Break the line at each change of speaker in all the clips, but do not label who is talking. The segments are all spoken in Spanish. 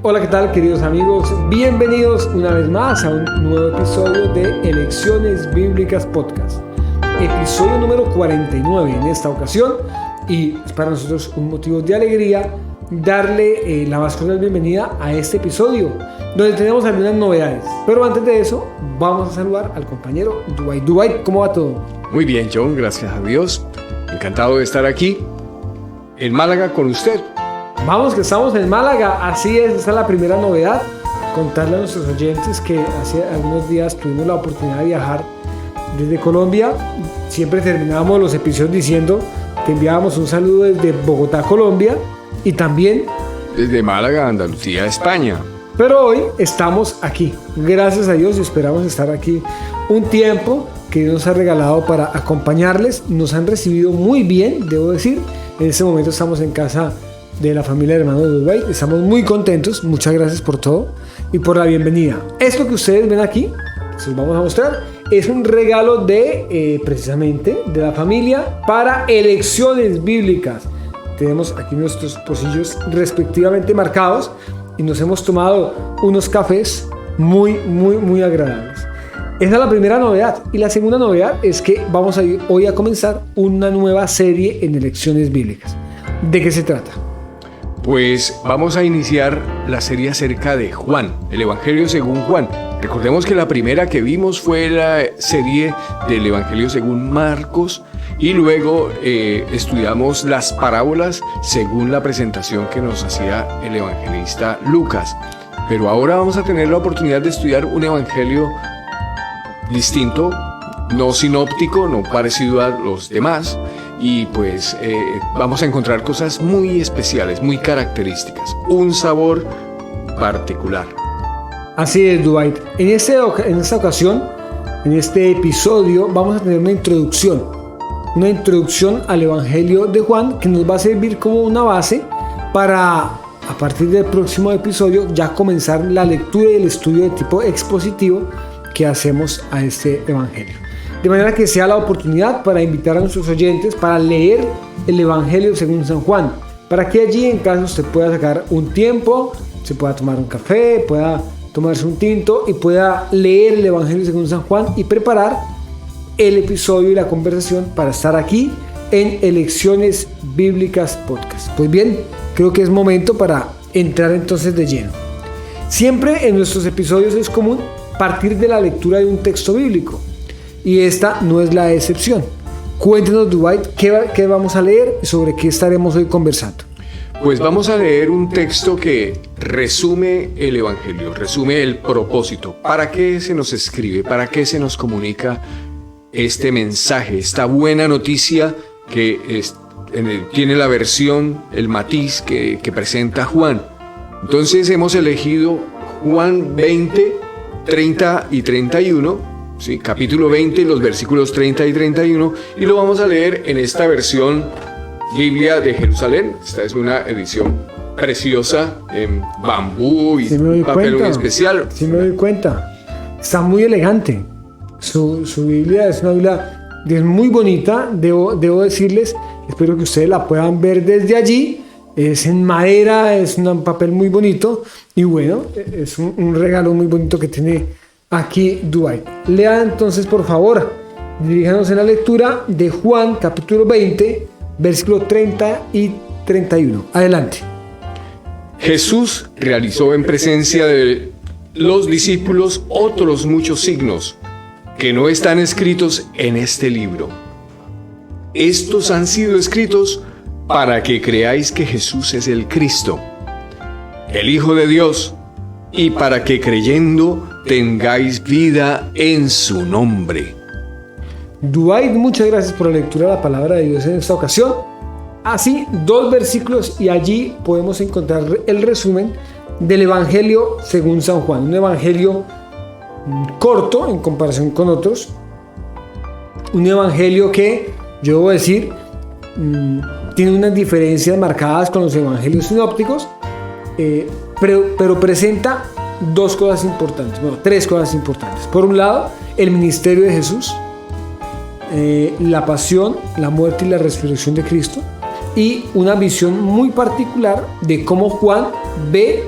Hola, ¿qué tal, queridos amigos? Bienvenidos una vez más a un nuevo episodio de Elecciones Bíblicas Podcast. Episodio número 49 en esta ocasión, y es para nosotros un motivo de alegría darle la más cordial bienvenida a este episodio, donde tenemos algunas novedades. Pero antes de eso, vamos a saludar al compañero Dwight. Dwight, ¿cómo va todo?
Muy bien, John, gracias a Dios. Encantado de estar aquí en Málaga con usted.
Vamos, que estamos en Málaga, así es, esta es la primera novedad. Contarle a nuestros oyentes que hace algunos días tuvimos la oportunidad de viajar desde Colombia. Siempre terminábamos los episodios diciendo que enviábamos un saludo desde Bogotá, Colombia, y también
desde Málaga, Andalucía, España.
Pero hoy estamos aquí, gracias a Dios, y esperamos estar aquí un tiempo que Dios nos ha regalado para acompañarles. Nos han recibido muy bien, debo decir. En este momento estamos en casa de la familia de hermanos de Dwight. Estamos muy contentos, muchas gracias por todo y por la bienvenida. Esto que ustedes ven aquí, se los vamos a mostrar, es un regalo de precisamente de la familia para Elecciones Bíblicas. Tenemos aquí nuestros pocillos respectivamente marcados y nos hemos tomado unos cafés muy agradables. Esa es la primera novedad. Y la segunda novedad es que vamos a ir hoy a comenzar una nueva serie en Elecciones Bíblicas. ¿De qué se trata?
Pues vamos a iniciar la serie acerca de Juan, el Evangelio según Juan. Recordemos que la primera que vimos fue la serie del Evangelio según Marcos, y luego estudiamos las parábolas según la presentación que nos hacía el evangelista Lucas. Pero ahora vamos a tener la oportunidad de estudiar un evangelio distinto, no sinóptico, no parecido a los demás, y pues vamos a encontrar cosas muy especiales, muy características, un sabor particular.
Así es, Dwight. En esta ocasión, en este episodio, vamos a tener una introducción al Evangelio de Juan, que nos va a servir como una base para, a partir del próximo episodio, ya comenzar la lectura y el estudio de tipo expositivo que hacemos a este Evangelio. De manera que sea la oportunidad para invitar a nuestros oyentes para leer el Evangelio según San Juan, para que allí en casa usted pueda sacar un tiempo, se pueda tomar un café, pueda tomarse un tinto y pueda leer el Evangelio según San Juan y preparar el episodio y la conversación para estar aquí en Elecciones Bíblicas Podcast. Pues bien, creo que es momento para entrar entonces de lleno. Siempre en nuestros episodios es común partir de la lectura de un texto bíblico, y esta no es la excepción. Cuéntenos, Dwight, ¿qué vamos a leer y sobre qué estaremos hoy conversando?
Pues vamos a leer un texto que resume el Evangelio, resume el propósito. ¿Para qué se nos escribe? ¿Para qué se nos comunica este mensaje, esta buena noticia que tiene la versión, el matiz que presenta Juan? Entonces hemos elegido Juan 20, 30 y 31, ¿sí? Capítulo 20, los versículos 30 y 31, y lo vamos a leer en esta versión Biblia de Jerusalén. Esta es una edición preciosa en bambú y papel muy especial.
Sí, me doy cuenta. Está muy elegante. Su Biblia es una Biblia muy bonita, debo decirles. Espero que ustedes la puedan ver desde allí. Es en madera, es un papel muy bonito, y bueno, es un regalo muy bonito que tiene aquí Dwight. Lea entonces, por favor, diríjanos en la lectura de Juan capítulo 20, versículos 30 y 31. Adelante.
Jesús realizó en presencia de los discípulos otros muchos signos que no están escritos en este libro. Estos han sido escritos para que creáis que Jesús es el Cristo, el Hijo de Dios, y para que creyendo tengáis vida en su nombre.
Dwight, muchas gracias por la lectura de la palabra de Dios en esta ocasión. Así, 2 versículos, y allí podemos encontrar el resumen del Evangelio según San Juan. Un evangelio corto en comparación con otros. Un evangelio que, yo debo decir, tiene unas diferencias marcadas con los evangelios sinópticos, pero presenta 3 cosas importantes. Por un lado, el ministerio de Jesús, la pasión, la muerte y la resurrección de Cristo, y una visión muy particular de cómo Juan ve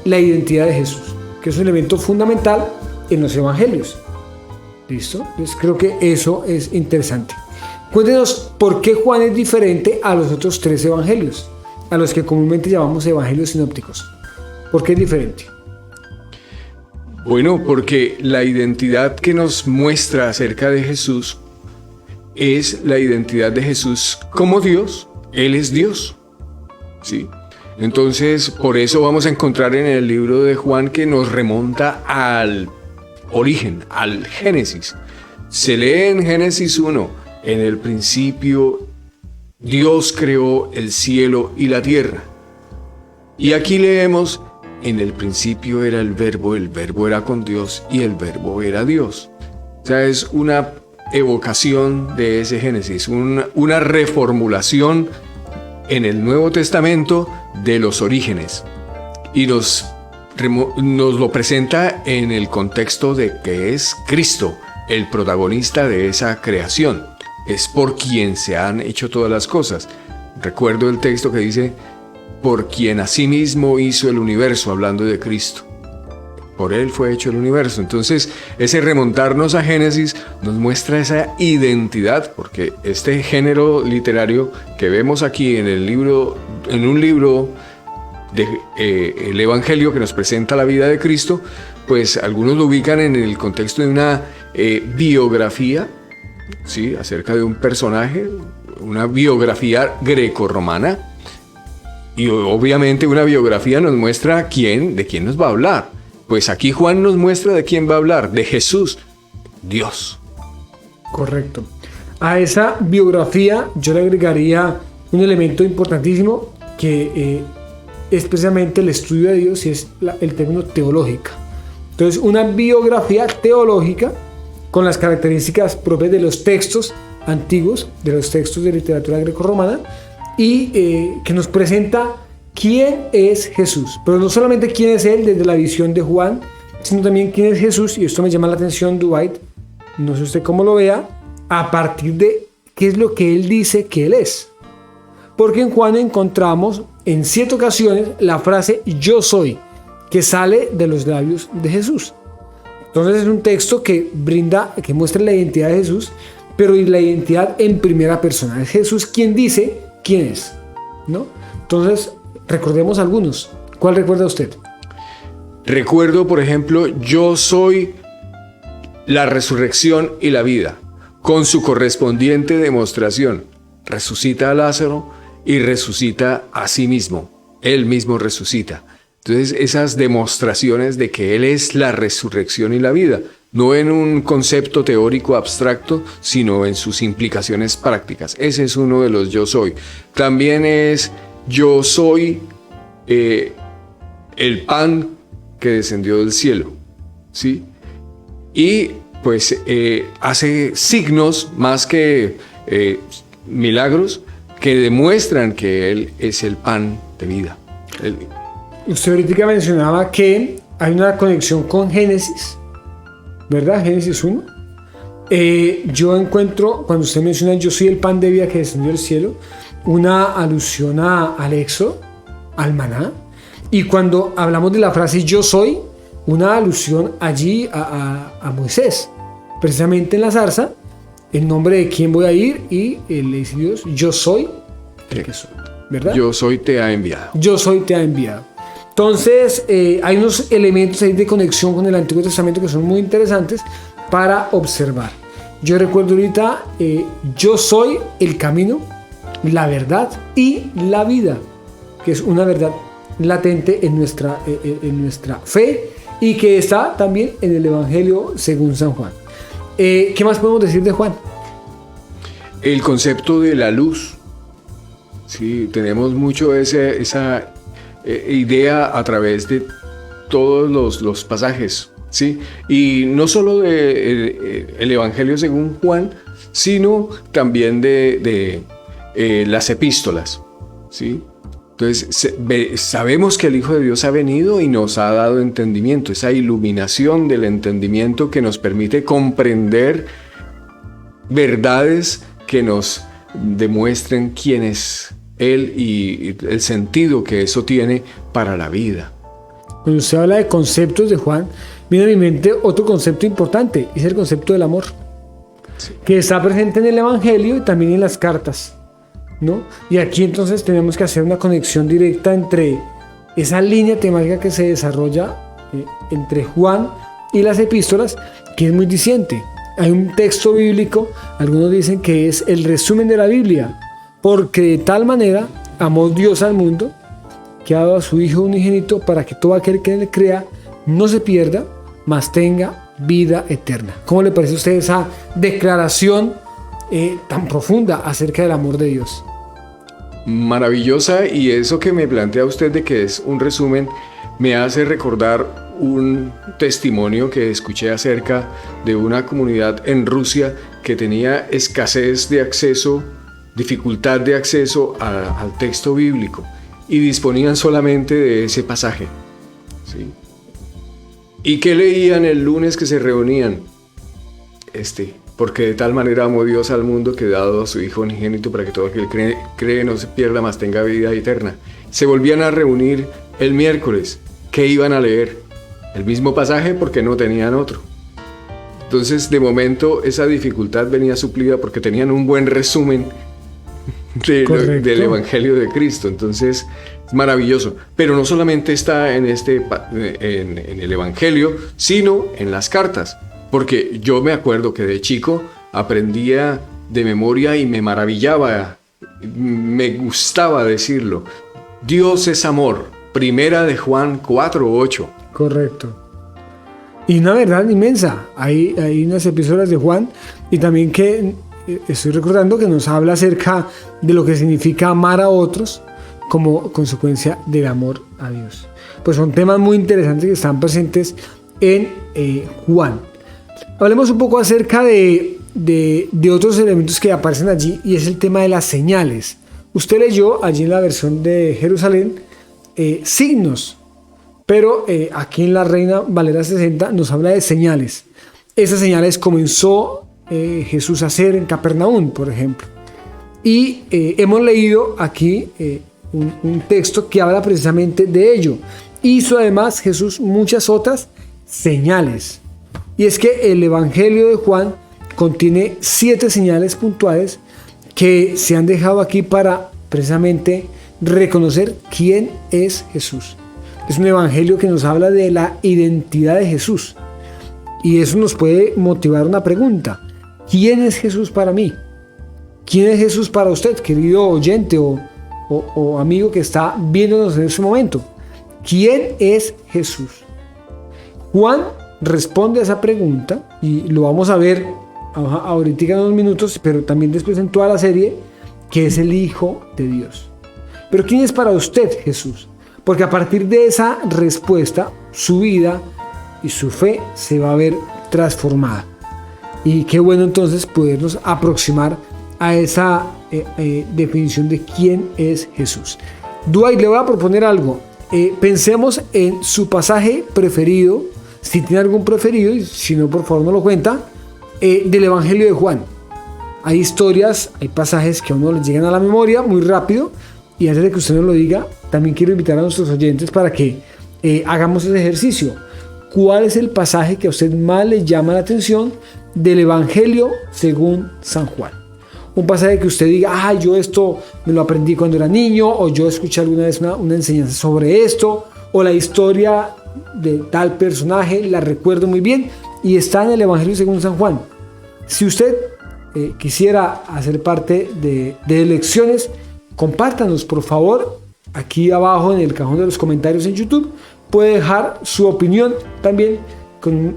la identidad de Jesús, que es un elemento fundamental en los evangelios. ¿Listo? Entonces creo que eso es interesante. Cuéntenos por qué Juan es diferente a los otros 3 evangelios, a los que comúnmente llamamos evangelios sinópticos. ¿Por qué es diferente?
Bueno, porque la identidad que nos muestra acerca de Jesús es la identidad de Jesús como Dios. Él es Dios, ¿sí? Entonces, por eso vamos a encontrar en el libro de Juan que nos remonta al origen, al Génesis. Se lee en Génesis 1, en el principio Dios creó el cielo y la tierra. Y aquí leemos, en el principio era el verbo era con Dios y el verbo era Dios. O sea, es una evocación de ese Génesis, una reformulación en el Nuevo Testamento de los orígenes. Y nos lo presenta en el contexto de que es Cristo el protagonista de esa creación. Es por quien se han hecho todas las cosas. Recuerdo el texto que dice, por quien asimismo hizo el universo, hablando de Cristo. Por Él fue hecho el universo. Entonces, ese remontarnos a Génesis nos muestra esa identidad, porque este género literario que vemos aquí en un libro el Evangelio que nos presenta la vida de Cristo, pues algunos lo ubican en el contexto de una biografía, ¿sí?, acerca de un personaje, una biografía grecorromana, y obviamente una biografía nos muestra de quién nos va a hablar. Pues aquí Juan nos muestra de quién va a hablar, de Jesús, Dios.
Correcto. A esa biografía yo le agregaría un elemento importantísimo que es precisamente el estudio de Dios, y es el término teológica. Entonces, una biografía teológica con las características propias de los textos antiguos, de los textos de literatura grecorromana, y que nos presenta quién es Jesús. Pero no solamente quién es Él desde la visión de Juan, sino también quién es Jesús, y esto me llama la atención, Dwight, no sé usted cómo lo vea, a partir de qué es lo que Él dice que Él es. Porque en Juan encontramos en 7 ocasiones la frase yo soy, que sale de los labios de Jesús. Entonces es un texto que muestra la identidad de Jesús, pero la identidad en primera persona. Es Jesús quien dice quién es, ¿no? Entonces, recordemos algunos. ¿Cuál recuerda usted?
Recuerdo, por ejemplo, yo soy la resurrección y la vida, con su correspondiente demostración. Resucita a Lázaro y resucita a sí mismo. Él mismo resucita. Entonces, esas demostraciones de que Él es la resurrección y la vida, no en un concepto teórico abstracto, sino en sus implicaciones prácticas. Ese es uno de los yo soy. También es yo soy el pan que descendió del cielo, ¿sí? Y pues hace signos más que milagros que demuestran que Él es el pan de vida.
Usted ahorita mencionaba que hay una conexión con Génesis, ¿verdad? Génesis 1. Yo encuentro, cuando usted menciona yo soy el pan de vida que descendió del cielo, una alusión al Éxodo, al maná. Y cuando hablamos de la frase yo soy, una alusión allí a Moisés, precisamente en la zarza, en nombre de quién voy a ir, y le dice Dios, yo soy el que soy, ¿verdad?
Yo soy te ha enviado.
Yo soy te ha enviado. Entonces, hay unos elementos ahí de conexión con el Antiguo Testamento que son muy interesantes para observar. Yo recuerdo ahorita, yo soy el camino, la verdad y la vida, que es una verdad latente en nuestra fe y que está también en el Evangelio según San Juan. ¿Qué más podemos decir de Juan?
El concepto de la luz. Sí, tenemos mucho esa idea a través de todos los pasajes, ¿sí? Y no solo el Evangelio según Juan, sino también de las epístolas, ¿sí? Entonces, sabemos que el Hijo de Dios ha venido y nos ha dado entendimiento, esa iluminación del entendimiento que nos permite comprender verdades que nos demuestren quién es Él y el sentido que eso tiene para la vida.
Cuando usted habla de conceptos de Juan, viene a mi mente otro concepto importante, es el concepto del amor, que está presente en el Evangelio y también en las cartas, ¿no? Y aquí entonces tenemos que hacer una conexión directa entre esa línea temática que se desarrolla entre Juan y las epístolas, que es muy diciente. Hay un texto bíblico, algunos dicen que es el resumen de la Biblia, porque de tal manera amó Dios al mundo, que ha dado a su Hijo unigénito para que todo aquel que en él crea no se pierda, mas tenga vida eterna. ¿Cómo le parece a usted esa declaración tan profunda acerca del amor de Dios?
Maravillosa, y eso que me plantea usted de que es un resumen me hace recordar un testimonio que escuché acerca de una comunidad en Rusia que tenía escasez de acceso, dificultad de acceso al texto bíblico, y disponían solamente de ese pasaje, ¿sí? ¿Y qué leían el lunes que se reunían? Porque de tal manera amó Dios al mundo que ha dado a su Hijo unigénito para que todo aquel que cree no se pierda, mas tenga vida eterna. Se volvían a reunir el miércoles. ¿Qué iban a leer? El mismo pasaje, porque no tenían otro. Entonces, de momento, esa dificultad venía suplida porque tenían un buen resumen del Evangelio de Cristo. Entonces, es maravilloso. Pero no solamente está en el Evangelio, sino en las cartas. Porque yo me acuerdo que de chico aprendía de memoria y me maravillaba, me gustaba decirlo. Dios es amor. Primera de Juan 4:8.
Correcto. Y una verdad inmensa. Hay unas epístolas de Juan, y también que estoy recordando que nos habla acerca de lo que significa amar a otros como consecuencia del amor a Dios. Pues son temas muy interesantes que están presentes en Juan. Hablemos un poco acerca de otros elementos que aparecen allí, y es el tema de las señales. Usted leyó allí en la versión de Jerusalén signos, pero aquí en la Reina Valera 60 nos habla de señales. Esas señales comenzó Jesús a hacer en Capernaum, por ejemplo. Y hemos leído aquí un texto que habla precisamente de ello. Hizo además Jesús muchas otras señales. Y es que el Evangelio de Juan contiene 7 señales puntuales que se han dejado aquí para precisamente reconocer quién es Jesús. Es un evangelio que nos habla de la identidad de Jesús, y eso nos puede motivar una pregunta: ¿quién es Jesús para mí? ¿Quién es Jesús para usted, querido oyente o amigo que está viéndonos en este momento? ¿Quién es Jesús? Juan responde a esa pregunta, y lo vamos a ver ahorita en unos minutos, pero también después en toda la serie, que es el Hijo de Dios. Pero ¿quién es para usted Jesús? Porque a partir de esa respuesta, su vida y su fe se va a ver transformada. Y qué bueno entonces podernos aproximar a esa definición de quién es Jesús. Dwight, le voy a proponer algo. Pensemos en su pasaje preferido, si tiene algún preferido, y si no, por favor no lo cuenta, del Evangelio de Juan. Hay historias, hay pasajes que a uno les llegan a la memoria muy rápido, y antes de que usted nos lo diga, también quiero invitar a nuestros oyentes para que hagamos ese ejercicio. ¿Cuál es el pasaje que a usted más le llama la atención del Evangelio según San Juan? Un pasaje que usted diga: yo esto me lo aprendí cuando era niño, o yo escuché alguna vez una enseñanza sobre esto, o la historia de tal personaje la recuerdo muy bien, y está en el Evangelio según San Juan. Si usted quisiera hacer parte de lecciones, compártanos, por favor, aquí abajo en el cajón de los comentarios en YouTube. Puede dejar su opinión también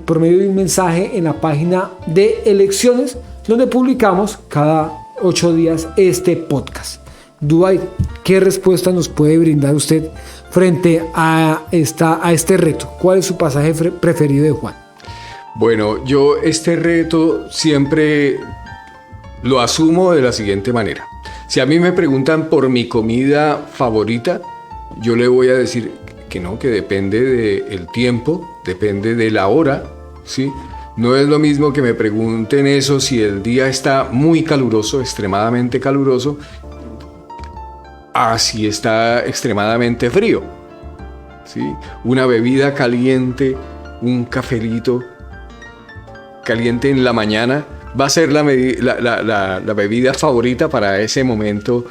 por medio de un mensaje en la página de Elecciones, donde publicamos cada 8 días este podcast. Dwight, ¿qué respuesta nos puede brindar usted frente a este reto? ¿Cuál es su pasaje preferido de Juan?
Bueno, yo este reto siempre lo asumo de la siguiente manera. Si a mí me preguntan por mi comida favorita, yo le voy a decir que no, que depende del tiempo, depende de la hora, ¿sí? No es lo mismo que me pregunten eso si el día está muy caluroso, extremadamente caluroso, a si está extremadamente frío. ¿sí? Una bebida caliente, un cafelito caliente en la mañana, va a ser la bebida favorita para ese momento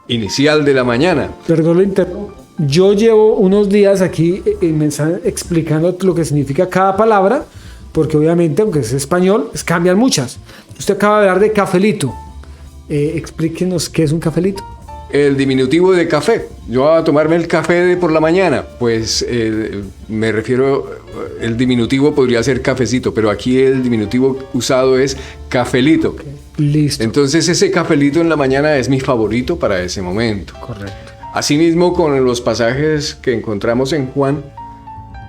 inicial de la mañana.
Perdón, lo interrumpo. Yo llevo unos días aquí me están explicando lo que significa cada palabra, porque obviamente, aunque es español, cambian muchas. Usted acaba de hablar de cafelito. Explíquenos qué es un cafelito.
El diminutivo de café. Yo voy a tomarme el café por la mañana. Pues me refiero, el diminutivo podría ser cafecito, pero aquí el diminutivo usado es cafelito.
Okay. Listo.
Entonces ese cafelito en la mañana es mi favorito para ese momento.
Correcto.
Asimismo, con los pasajes que encontramos en Juan,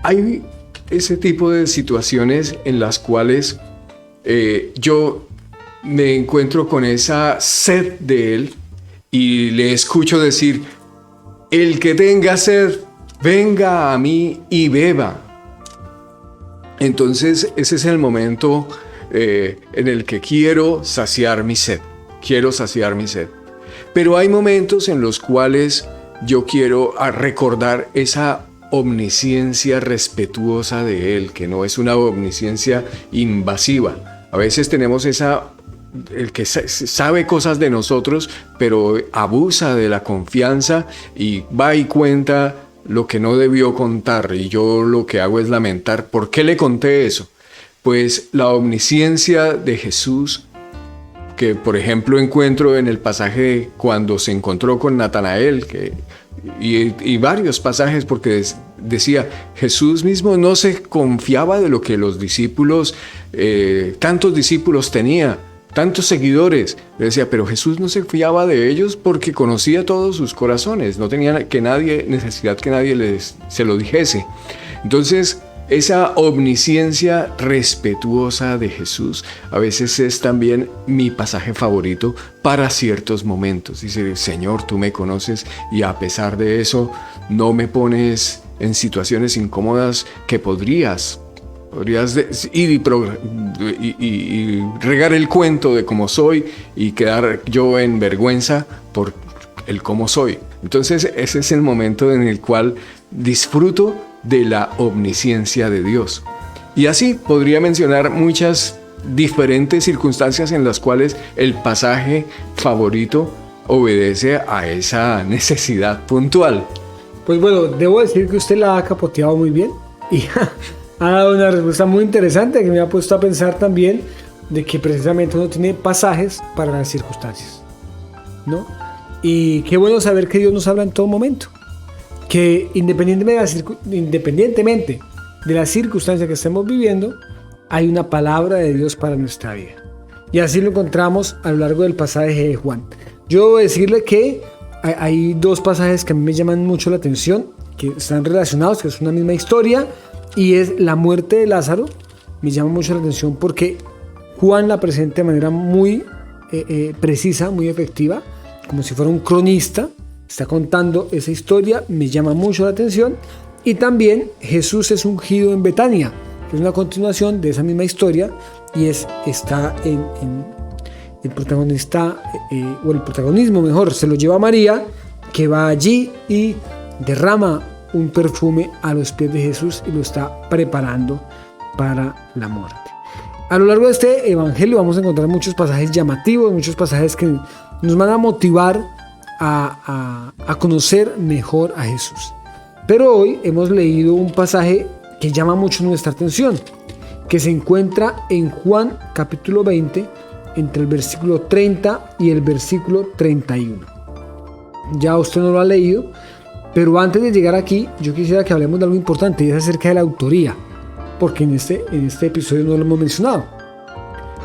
hay ese tipo de situaciones en las cuales yo me encuentro con esa sed de Él y le escucho decir: el que tenga sed, venga a mí y beba. Entonces ese es el momento en el que quiero saciar mi sed. Pero hay momentos en los cuales yo quiero recordar esa omnisciencia respetuosa de Él, que no es una omnisciencia invasiva. A veces tenemos el que sabe cosas de nosotros, pero abusa de la confianza y va y cuenta lo que no debió contar, y yo lo que hago es lamentar: ¿por qué le conté eso? Pues la omnisciencia de Jesús, que por ejemplo encuentro en el pasaje cuando se encontró con Natanael, y varios pasajes, porque decía, Jesús mismo no se confiaba de lo que los discípulos, tantos discípulos tenía, tantos seguidores. Le decía, pero Jesús no se fiaba de ellos porque conocía todos sus corazones, no tenía necesidad que nadie se lo dijese. Entonces, esa omnisciencia respetuosa de Jesús a veces es también mi pasaje favorito para ciertos momentos. Dice, Señor, tú me conoces y a pesar de eso no me pones en situaciones incómodas que podrías ir y regar el cuento de cómo soy y quedar yo en vergüenza por el cómo soy. Entonces ese es el momento en el cual disfruto de la omnisciencia de Dios. Y así podría mencionar muchas diferentes circunstancias en las cuales el pasaje favorito obedece a esa necesidad puntual.
Pues bueno, debo decir que usted la ha capoteado muy bien y ha dado una respuesta muy interesante que me ha puesto a pensar también de que precisamente uno tiene pasajes para las circunstancias, ¿no? Y qué bueno saber que Dios nos habla en todo momento, que independientemente de la circunstancia que estemos viviendo, hay una palabra de Dios para nuestra vida. Y así lo encontramos a lo largo del pasaje de Juan. Yo debo decirle que hay dos pasajes que a mí me llaman mucho la atención, que están relacionados, que es una misma historia, y es la muerte de Lázaro. Me llama mucho la atención porque Juan la presenta de manera muy precisa, muy efectiva, como si fuera un cronista. Está contando esa historia, me llama mucho la atención. Y también Jesús es ungido en Betania, que es una continuación de esa misma historia, y está el protagonista, o el protagonismo mejor, se lo lleva María, que va allí y derrama un perfume a los pies de Jesús y lo está preparando para la muerte. A lo largo de este evangelio vamos a encontrar muchos pasajes llamativos, muchos pasajes que nos van a motivar a conocer mejor a Jesús. Pero hoy hemos leído un pasaje que llama mucho nuestra atención, que se encuentra en Juan capítulo 20, entre el versículo 30 y el versículo 31. Ya usted no lo ha leído, pero antes de llegar aquí, yo quisiera que hablemos de algo importante, y es acerca de la autoría, porque en este episodio no lo hemos mencionado.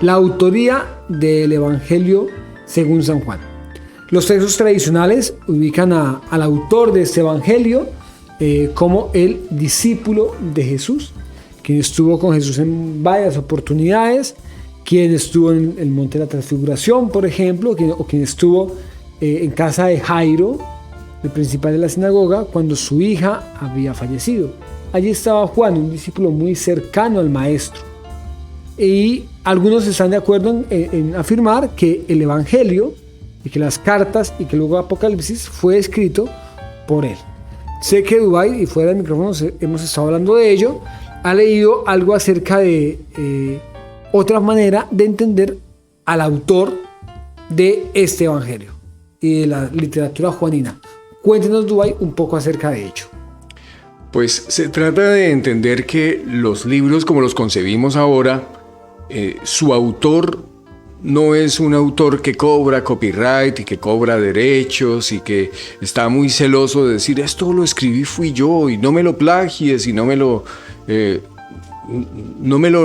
La autoría del Evangelio según San Juan. Los textos tradicionales ubican al autor de este Evangelio como el discípulo de Jesús, quien estuvo con Jesús en varias oportunidades, quien estuvo en el Monte de la Transfiguración, por ejemplo, o quien estuvo en casa de Jairo, el principal de la sinagoga, cuando su hija había fallecido. Allí estaba Juan, un discípulo muy cercano al maestro. Y algunos están de acuerdo en afirmar que el Evangelio y que las cartas y que luego Apocalipsis fue escrito por él. sé que Dubái, y fuera del micrófono hemos estado hablando de ello, ha leído algo acerca de otra manera de entender al autor de este evangelio y de la literatura juanina. Cuéntenos, Dubái, un poco acerca de ello.
Pues se trata de entender que los libros como los concebimos ahora, su autor no es un autor que cobra copyright y que cobra derechos y que está muy celoso de decir esto lo escribí fui yo y no me lo plagies y no me lo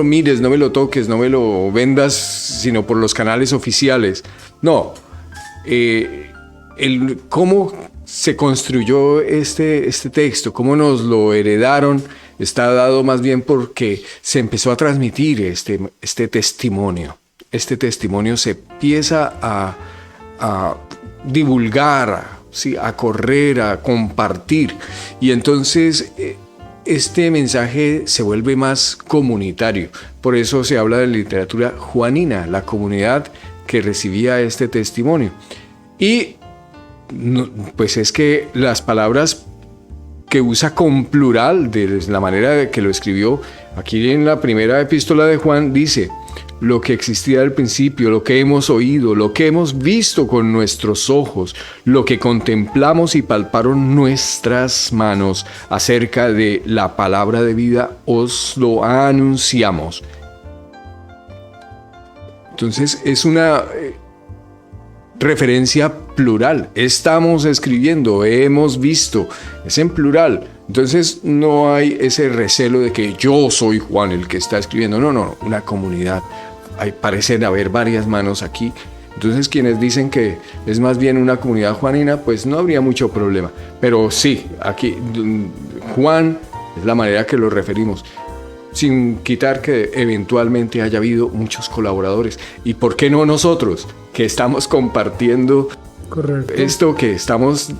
mires, no me lo toques, no me lo vendas sino por los canales oficiales. No, cómo se construyó este texto, cómo nos lo heredaron, está dado más bien porque se empezó a transmitir este testimonio. Este testimonio se empieza a divulgar, ¿sí? A correr, a compartir. Y entonces este mensaje se vuelve más comunitario. Por eso se habla de literatura juanina, la comunidad que recibía este testimonio. Y pues es que las palabras que usa con plural, de la manera de que lo escribió, aquí en la primera epístola de Juan dice: lo que existía al principio, lo que hemos oído, lo que hemos visto con nuestros ojos, lo que contemplamos y palparon nuestras manos acerca de la palabra de vida, os lo anunciamos. Entonces es una referencia plural. Estamos escribiendo, hemos visto, es en plural. Entonces no hay ese recelo de que yo soy Juan el que está escribiendo. No, una comunidad. Parecen haber varias manos aquí. Entonces quienes dicen que es más bien una comunidad juanina, pues no habría mucho problema. Pero sí, aquí Juan es la manera que lo referimos, sin quitar que eventualmente haya habido muchos colaboradores. ¿Y por qué no nosotros, que estamos compartiendo
Correcto.
esto, que estamos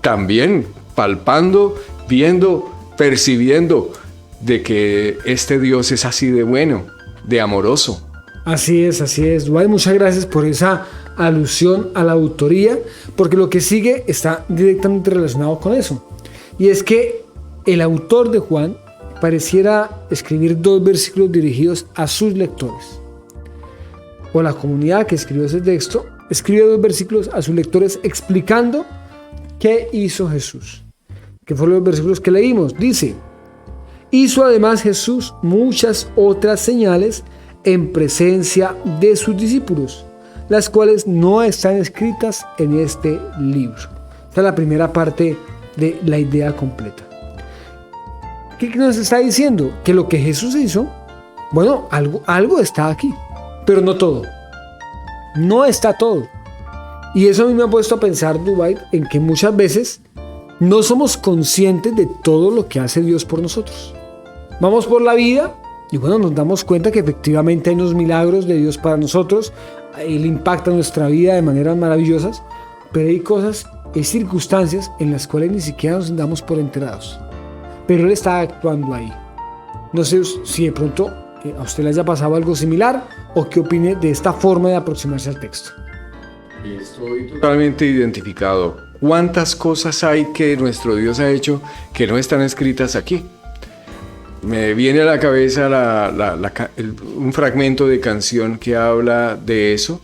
también palpando, viendo, percibiendo de que este Dios es así de bueno, de amoroso?
Así es. Dubái, muchas gracias por esa alusión a la autoría, porque lo que sigue está directamente relacionado con eso. Y es que el autor de Juan pareciera escribir 2 versículos dirigidos a sus lectores. O la comunidad que escribió ese texto escribe 2 versículos a sus lectores explicando qué hizo Jesús. Que fueron los versículos que leímos. Dice: hizo además Jesús muchas otras señales en presencia de sus discípulos, las cuales no están escritas en este libro. Esta es la primera parte de la idea completa. ¿Qué nos está diciendo? Que lo que Jesús hizo, bueno, algo está aquí, pero no todo. No está todo. Y eso a mí me ha puesto a pensar, Dubái, en que muchas veces no somos conscientes de todo lo que hace Dios por nosotros. Vamos por la vida y bueno, nos damos cuenta que efectivamente hay unos milagros de Dios para nosotros. Él impacta nuestra vida de maneras maravillosas, pero hay cosas, hay circunstancias en las cuales ni siquiera nos damos por enterados. Pero Él está actuando ahí. No sé si de pronto a usted le haya pasado algo similar o qué opine de esta forma de aproximarse al texto.
Estoy totalmente identificado. ¿Cuántas cosas hay que nuestro Dios ha hecho que no están escritas aquí? Me viene a la cabeza un fragmento de canción que habla de eso,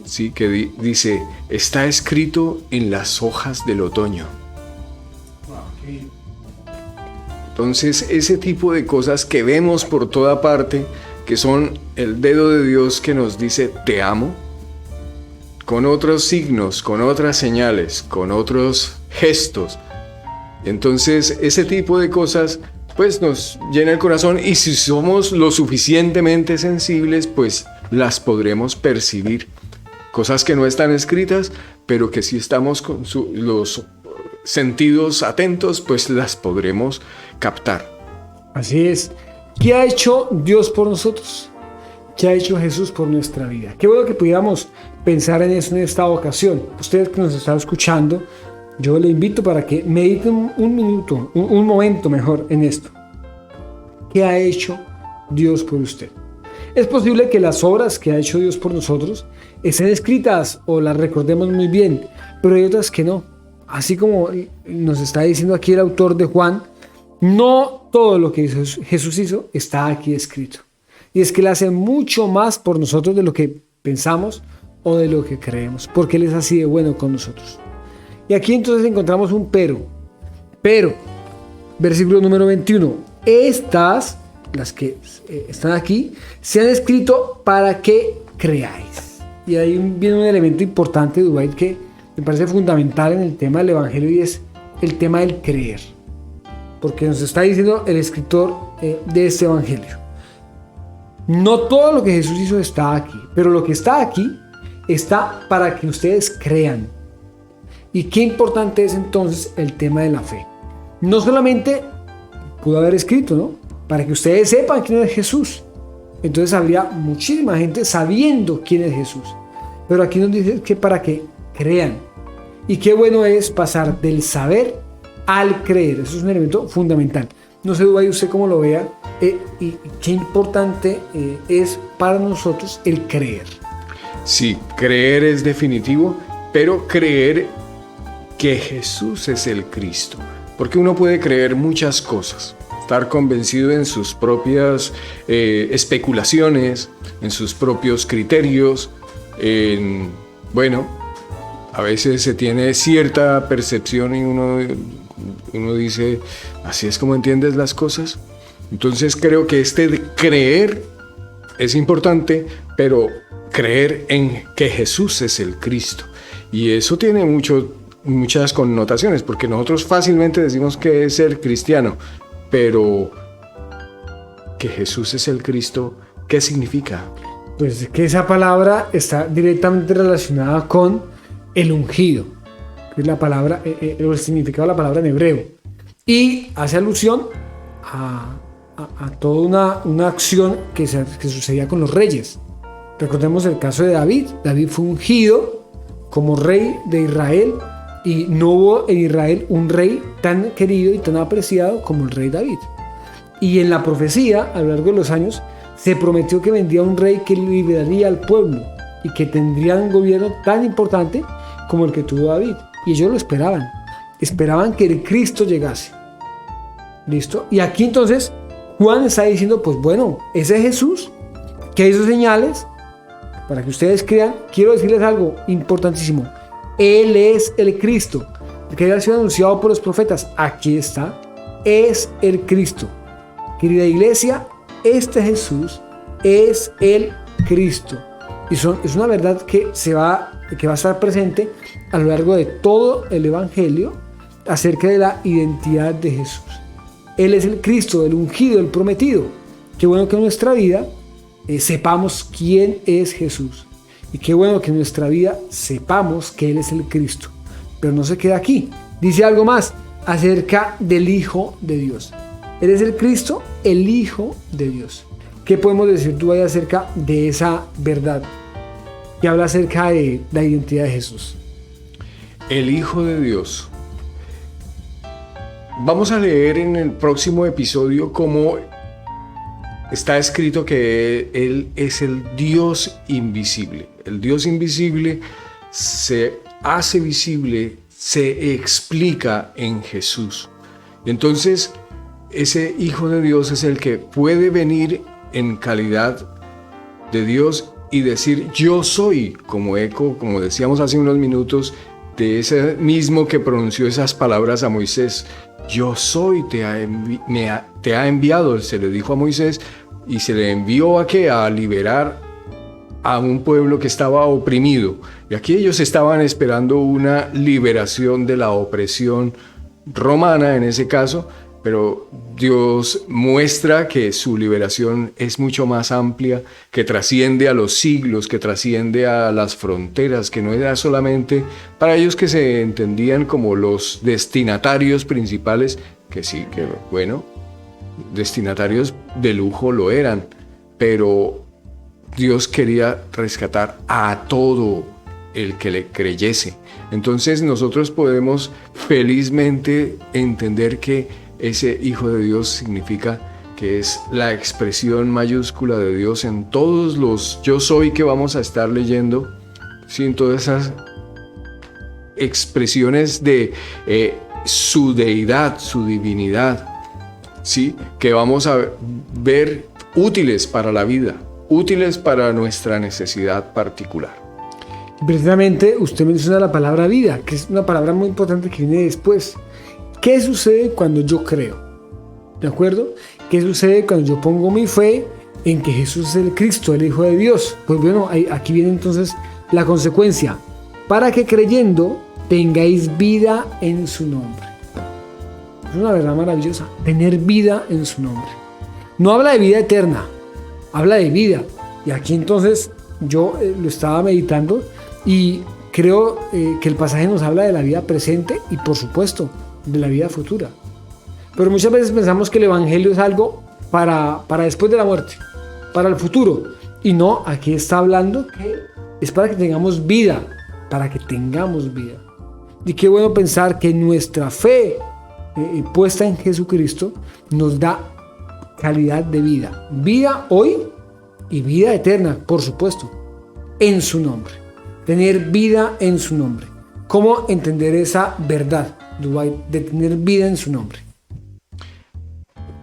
¿sí? Que dice: está escrito en las hojas del otoño. Entonces, ese tipo de cosas que vemos por toda parte, que son el dedo de Dios que nos dice te amo, con otros signos, con otras señales, con otros gestos. Entonces, ese tipo de cosas pues nos llena el corazón, y si somos lo suficientemente sensibles, pues las podremos percibir. Cosas que no están escritas, pero que si estamos con los sentidos atentos, pues las podremos captar.
Así es. ¿Qué ha hecho Dios por nosotros? ¿Qué ha hecho Jesús por nuestra vida? Qué bueno que pudiéramos pensar en eso en esta ocasión. Ustedes que nos están escuchando, yo le invito para que mediten un momento mejor en esto. ¿Qué ha hecho Dios por usted? Es posible que las obras que ha hecho Dios por nosotros estén escritas o las recordemos muy bien, pero hay otras que no. así como nos está diciendo aquí el autor de Juan, no todo lo que Jesús hizo está aquí escrito. Y es que Él hace mucho más por nosotros de lo que pensamos o de lo que creemos, porque Él es así de bueno con nosotros. Y aquí entonces encontramos un pero. Pero, versículo número 21, estas, las que están aquí, se han escrito para que creáis. Y ahí viene un elemento importante, Dwight, que me parece fundamental en el tema del Evangelio, y es el tema del creer. Porque nos está diciendo el escritor de este Evangelio. No todo lo que Jesús hizo está aquí, pero lo que está aquí está para que ustedes crean. Y qué importante es entonces el tema de la fe. No solamente pudo haber escrito, ¿no? Para que ustedes sepan quién es Jesús. Entonces habría muchísima gente sabiendo quién es Jesús. Pero aquí nos dice que para que crean. Y qué bueno es pasar del saber al creer. Eso es un elemento fundamental. No sé, Dubái, usted cómo lo vea. Y qué importante es para nosotros el creer.
Sí, creer es definitivo, pero creer que Jesús es el Cristo. Porque uno puede creer muchas cosas, estar convencido en sus propias especulaciones, en sus propios criterios. Bueno, a veces se tiene cierta percepción y uno dice, ¿así es como entiendes las cosas? Entonces creo que de creer es importante, pero creer en que Jesús es el Cristo. Y eso tiene muchas connotaciones, porque nosotros fácilmente decimos que es ser cristiano, pero que Jesús es el Cristo, ¿qué significa?
Pues que esa palabra está directamente relacionada con el ungido, que es la palabra, el significado de la palabra en hebreo, y hace alusión a toda una acción que sucedía con los reyes. Recordemos el caso de David. David fue ungido como rey de Israel, y no hubo en Israel un rey tan querido y tan apreciado como el rey David. Y en la profecía, a lo largo de los años, se prometió que vendría un rey que liberaría al pueblo y que tendría un gobierno tan importante como el que tuvo David. Y ellos lo esperaban que el Cristo llegase. ¿Listo? Y aquí entonces Juan está diciendo, pues bueno, ese Jesús que hizo señales para que ustedes crean. Quiero decirles algo importantísimo: Él es el Cristo, el que había sido anunciado por los profetas. Aquí está, es el Cristo. Querida iglesia, este Jesús es el Cristo. Y es una verdad que va a estar presente a lo largo de todo el Evangelio acerca de la identidad de Jesús. Él es el Cristo, el ungido, el prometido. Qué bueno que en nuestra vida sepamos quién es Jesús. Y qué bueno que en nuestra vida sepamos que Él es el Cristo. Pero no se queda aquí. Dice algo más acerca del Hijo de Dios. Él es el Cristo, el Hijo de Dios. ¿Qué podemos decir tú ahí acerca de esa verdad que habla acerca de la identidad de Jesús?
El Hijo de Dios. Vamos a leer en el próximo episodio cómo está escrito que Él es el Dios invisible. El Dios invisible se hace visible, se explica en Jesús. Entonces, ese Hijo de Dios es el que puede venir en calidad de Dios y decir yo soy, como eco, como decíamos hace unos minutos, de ese mismo que pronunció esas palabras a Moisés. Yo soy, te ha enviado, se le dijo a Moisés, y se le envió ¿a qué? A liberar a un pueblo que estaba oprimido. Y aquí ellos estaban esperando una liberación de la opresión romana en ese caso, pero Dios muestra que su liberación es mucho más amplia, que trasciende a los siglos, que trasciende a las fronteras, que no era solamente para ellos que se entendían como los destinatarios principales, que sí, que bueno, destinatarios de lujo lo eran, pero Dios quería rescatar a todo el que le creyese. Entonces nosotros podemos felizmente entender que ese Hijo de Dios significa que es la expresión mayúscula de Dios en todos los yo soy que vamos a estar leyendo, sin todas esas expresiones de su deidad, su divinidad, ¿sí? Que vamos a ver útiles para la vida, útiles para nuestra necesidad particular.
Precisamente usted menciona la palabra vida, que es una palabra muy importante que viene después. ¿Qué sucede cuando yo creo? ¿De acuerdo? ¿Qué sucede cuando yo pongo mi fe en que Jesús es el Cristo, el Hijo de Dios? Pues bueno, aquí viene entonces la consecuencia. Para que creyendo tengáis vida en su nombre. Es una verdad maravillosa, tener vida en su nombre. No habla de vida eterna, habla de vida. Y aquí entonces yo lo estaba meditando y creo que el pasaje nos habla de la vida presente y por supuesto de la vida futura. Pero muchas veces pensamos que el evangelio es algo para después de la muerte, para el futuro. Y no, aquí está hablando que es para que tengamos vida, para que tengamos vida. Y qué bueno pensar que nuestra fe puesta en Jesucristo nos da calidad de vida. Vida hoy y vida eterna, por supuesto, en su nombre. Tener vida en su nombre. ¿Cómo entender esa verdad, Dubái, de tener vida en su nombre?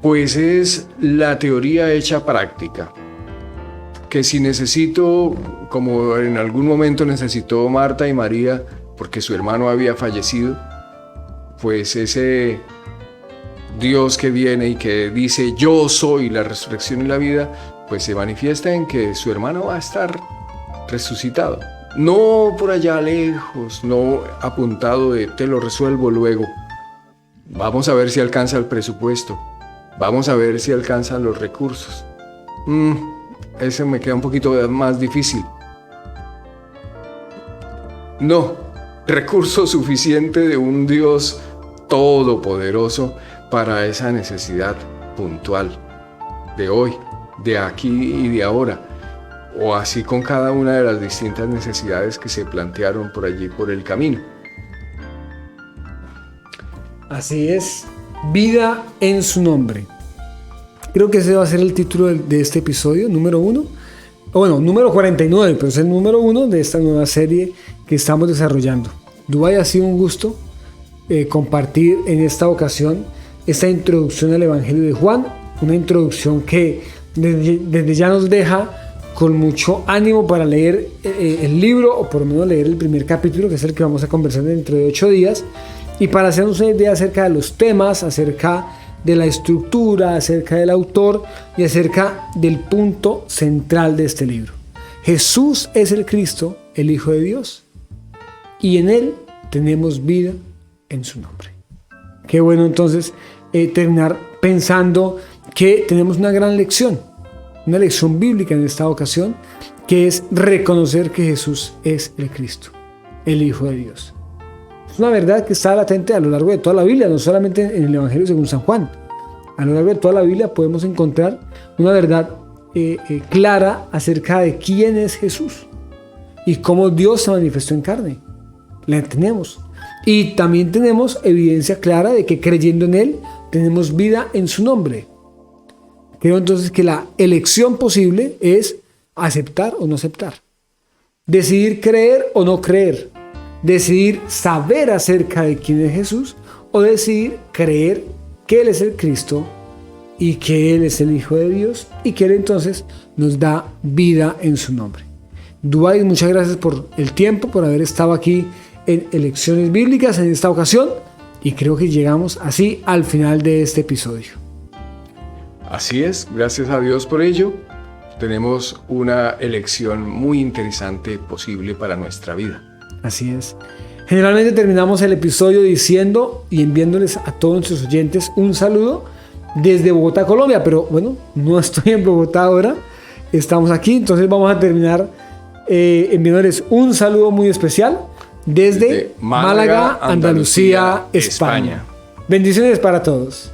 Pues es la teoría hecha práctica. Que si necesito, como en algún momento necesitó Marta y María, porque su hermano había fallecido, pues ese Dios que viene y que dice yo soy la resurrección y la vida, pues se manifiesta en que su hermano va a estar resucitado. No por allá lejos, no apuntado de te lo resuelvo luego. Vamos a ver si alcanza el presupuesto. Vamos a ver si alcanzan los recursos. Ese me queda un poquito más difícil. No, recurso suficiente de un Dios todopoderoso para esa necesidad puntual de hoy, de aquí y de ahora. O así con cada una de las distintas necesidades que se plantearon por allí por el camino.
Así es, vida en su nombre. Creo que ese va a ser el título de este episodio, número 1. Bueno, número 49, pero es el número 1 de esta nueva serie que estamos desarrollando. Dubái, ha sido un gusto compartir en esta ocasión esta introducción al Evangelio de Juan. Una introducción que desde ya nos deja con mucho ánimo para leer el libro, o por lo menos leer el primer capítulo, que es el que vamos a conversar dentro de 8 días, y para hacernos una idea acerca de los temas, acerca de la estructura, acerca del autor y acerca del punto central de este libro. Jesús es el Cristo, el Hijo de Dios, y en Él tenemos vida en su nombre. Qué bueno entonces terminar pensando que tenemos una gran lección, una lección bíblica en esta ocasión, que es reconocer que Jesús es el Cristo, el Hijo de Dios. Es una verdad que está latente a lo largo de toda la Biblia, no solamente en el Evangelio según San Juan. A lo largo de toda la Biblia podemos encontrar una verdad clara acerca de quién es Jesús y cómo Dios se manifestó en carne. La tenemos. Y también tenemos evidencia clara de que creyendo en Él tenemos vida en su nombre. Creo entonces que la elección posible es aceptar o no aceptar. Decidir creer o no creer. Decidir saber acerca de quién es Jesús o decidir creer que Él es el Cristo y que Él es el Hijo de Dios y que Él entonces nos da vida en su nombre. Dubái, muchas gracias por el tiempo, por haber estado aquí en Elecciones Bíblicas en esta ocasión, y creo que llegamos así al final de este episodio.
Así es, gracias a Dios por ello. Tenemos una elección muy interesante posible para nuestra vida.
Así es. Generalmente terminamos el episodio diciendo y enviándoles a todos nuestros oyentes un saludo desde Bogotá, Colombia, pero bueno, no estoy en Bogotá ahora, estamos aquí, entonces vamos a terminar enviándoles un saludo muy especial desde Málaga, Andalucía, España. Bendiciones para todos.